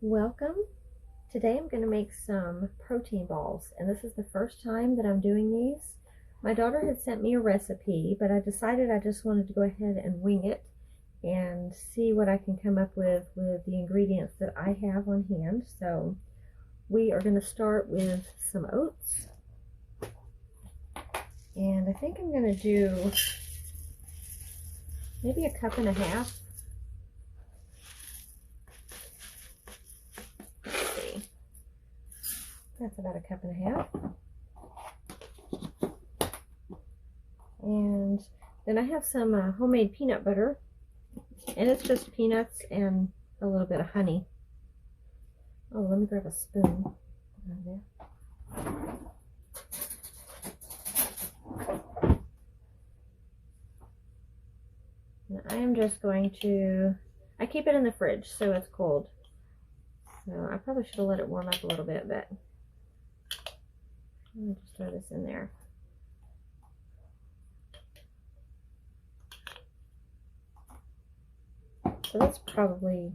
Welcome. Today I'm going to make some protein balls, and this is the first time that I'm doing these. My daughter had sent me a recipe, but I decided I just wanted to go ahead and wing it and see what I can come up with the ingredients that I have on hand. So we are going to start with some oats, and I think I'm going to do maybe a cup and a half. That's about a cup and a half. And then I have some homemade peanut butter, and it's just peanuts and a little bit of honey. Oh, let me grab a spoon. And I am just going to, I keep it in the fridge so it's cold. So I probably should have let it warm up a little bit, but let me just throw this in there. So that's probably,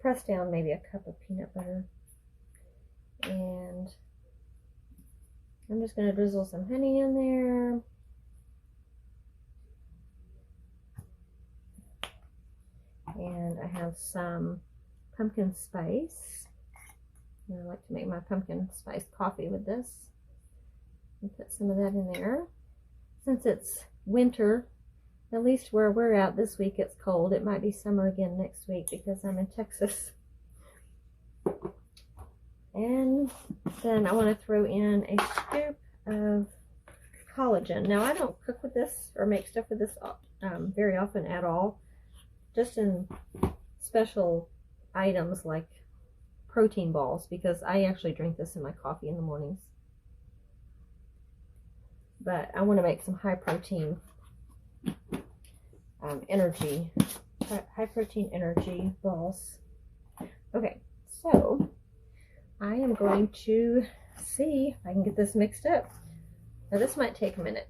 press down maybe a cup of peanut butter. And I'm just going to drizzle some honey in there. And I have some pumpkin spice. And I like to make my pumpkin spice coffee with this. And put some of that in there. Since it's winter, at least where we're at this week, it's cold. It might be summer again next week because I'm in Texas. And then I want to throw in a scoop of collagen. Now, I don't cook with this or make stuff with this very often at all. Just in special items like protein balls, because I actually drink this in my coffee in the mornings. But I want to make some high protein high protein energy balls. Okay, so I am going to see if I can get this mixed up. Now this might take a minute.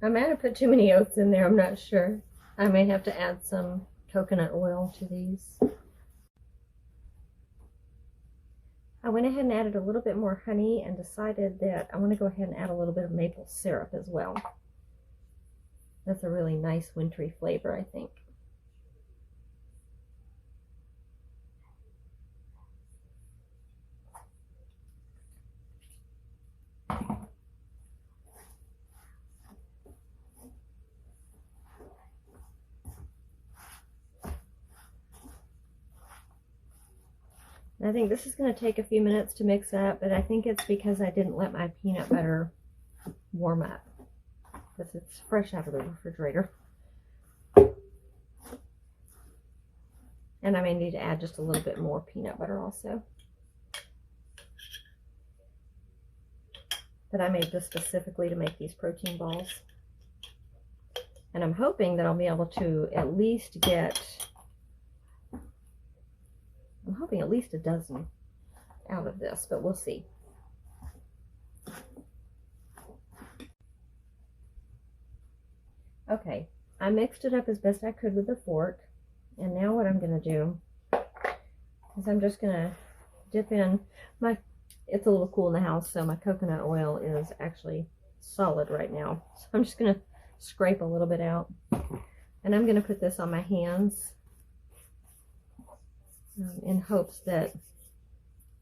I might have put too many oats in there, I'm not sure. I may have to add some coconut oil to these. I went ahead and added a little bit more honey and decided that I want to go ahead and add a little bit of maple syrup as well. That's a really nice wintry flavor, I think. I think this is going to take a few minutes to mix up, but I think it's because I didn't let my peanut butter warm up, because it's fresh out of the refrigerator. And I may need to add just a little bit more peanut butter also. But I made this specifically to make these protein balls. And I'm hoping that I'll be able to at least get a dozen out of this, but we'll see. Okay, I mixed it up as best I could with a fork, and now what I'm going to do is I'm just going to dip in it's a little cool in the house, so my coconut oil is actually solid right now. So I'm just going to scrape a little bit out, and I'm going to put this on my hands in hopes that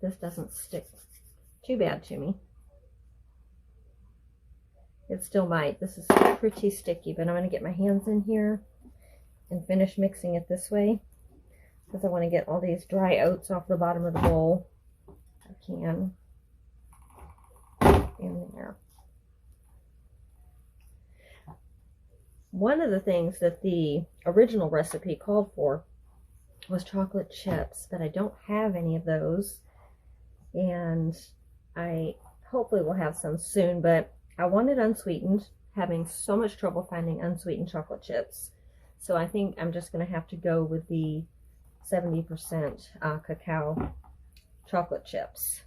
this doesn't stick too bad to me. It still might. This is pretty sticky, but I'm going to get my hands in here and finish mixing it this way, because I want to get all these dry oats off the bottom of the bowl. I can. In there. One of the things that the original recipe called for was chocolate chips, but I don't have any of those, and I hopefully will have some soon, but I wanted unsweetened, having so much trouble finding unsweetened chocolate chips, so I think I'm just going to have to go with the 70% cacao chocolate chips.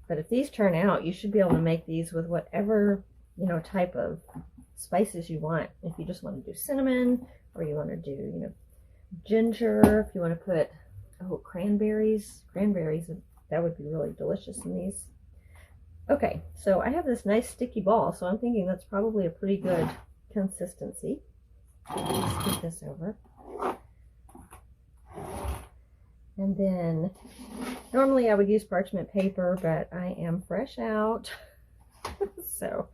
But if these turn out, you should be able to make these with whatever, type of spices you want. If you just want to do cinnamon, or you want to do, you know, ginger, if you want to put, oh, cranberries, that would be really delicious in these. Okay, so I have this nice sticky ball, so I'm thinking that's probably a pretty good consistency. Let's get this over. And then, normally I would use parchment paper, but I am fresh out. So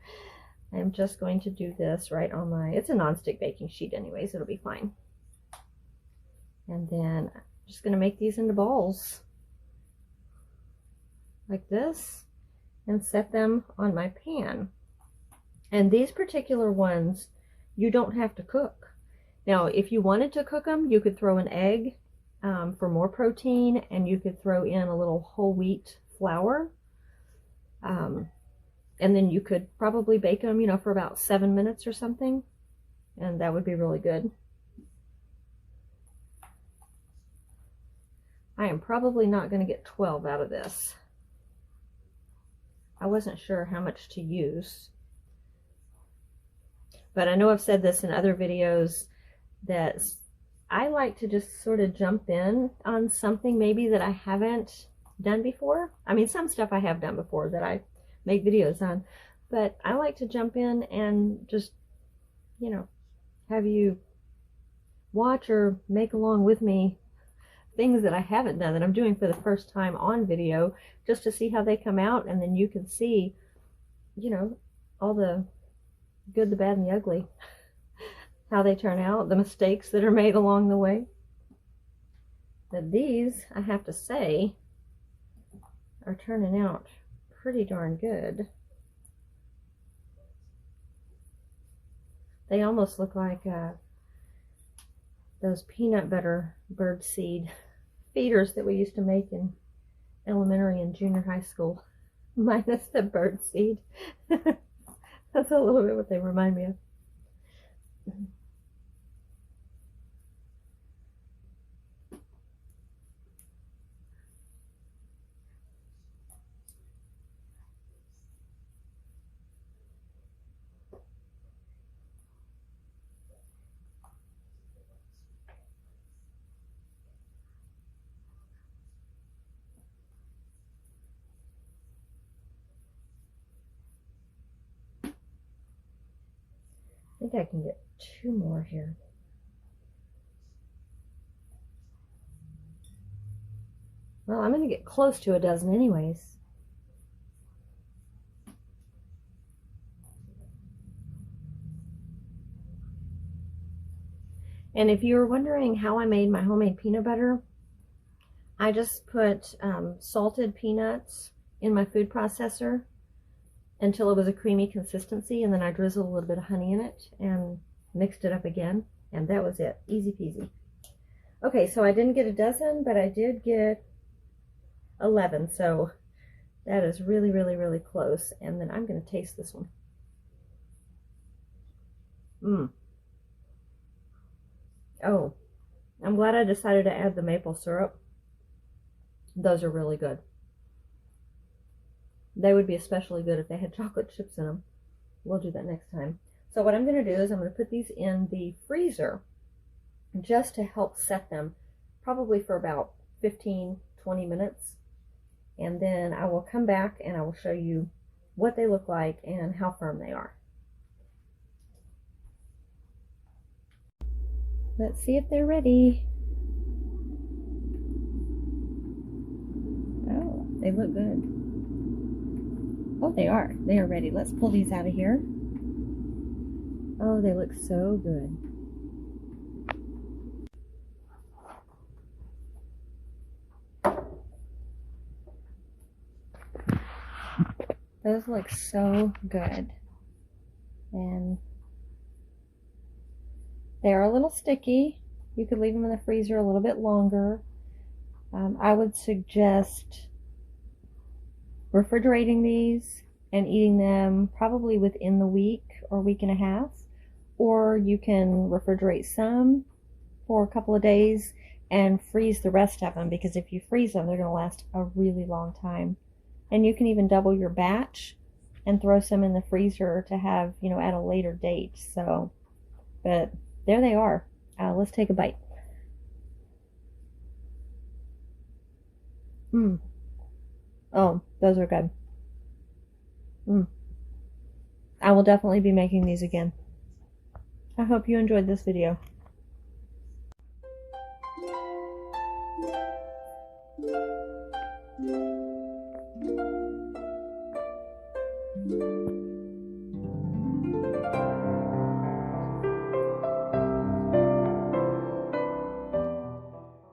I'm just going to do this right on my, it's a nonstick baking sheet anyways, it'll be fine. And then I'm just going to make these into balls like this and set them on my pan. And these particular ones, you don't have to cook. Now, if you wanted to cook them, you could throw an egg for more protein, and you could throw in a little whole wheat flour. And then you could probably bake them, you know, for about 7 minutes or something. And that would be really good. I am probably not going to get 12 out of this. I wasn't sure how much to use. But I know I've said this in other videos that I like to just sort of jump in on something maybe that I haven't done before. I mean, some stuff I have done before that I make videos on, but I like to jump in and just, you know, have you watch or make along with me things that I haven't done, that I'm doing for the first time on video, just to see how they come out, and then you can see, you know, all the good, the bad, and the ugly, how they turn out, the mistakes that are made along the way. But these, I have to say, are turning out pretty darn good. They almost look like those peanut butter bird seed feeders that we used to make in elementary and junior high school, minus the bird seed. That's a little bit what they remind me of. I think I can get 2 more here. Well, I'm going to get close to a dozen anyways. And if you're wondering how I made my homemade peanut butter, I just put salted peanuts in my food processor until it was a creamy consistency, and then I drizzled a little bit of honey in it and mixed it up again, and that was it. Easy peasy. Okay, so I didn't get a dozen, but I did get 11, so that is really, really, really close. And then I'm going to taste this one. Oh, I'm glad I decided to add the maple syrup. Those are really good. They would be especially good if they had chocolate chips in them. We'll do that next time. So what I'm going to do is I'm going to put these in the freezer just to help set them, probably for about 15-20 minutes. And then I will come back and I will show you what they look like and how firm they are. Let's see if they're ready. Oh, they look good. Oh, they are. They are ready. Let's pull these out of here. Oh, they look so good. Those look so good. And they are a little sticky. You could leave them in the freezer a little bit longer. I would suggest refrigerating these and eating them probably within the week or week and a half, or you can refrigerate some for a couple of days and freeze the rest of them, because if you freeze them, they're going to last a really long time. And you can even double your batch and throw some in the freezer to have, at a later date. So, but there they are. Let's take a bite. Mm. Oh, those are good. Mm. I will definitely be making these again. I hope you enjoyed this video.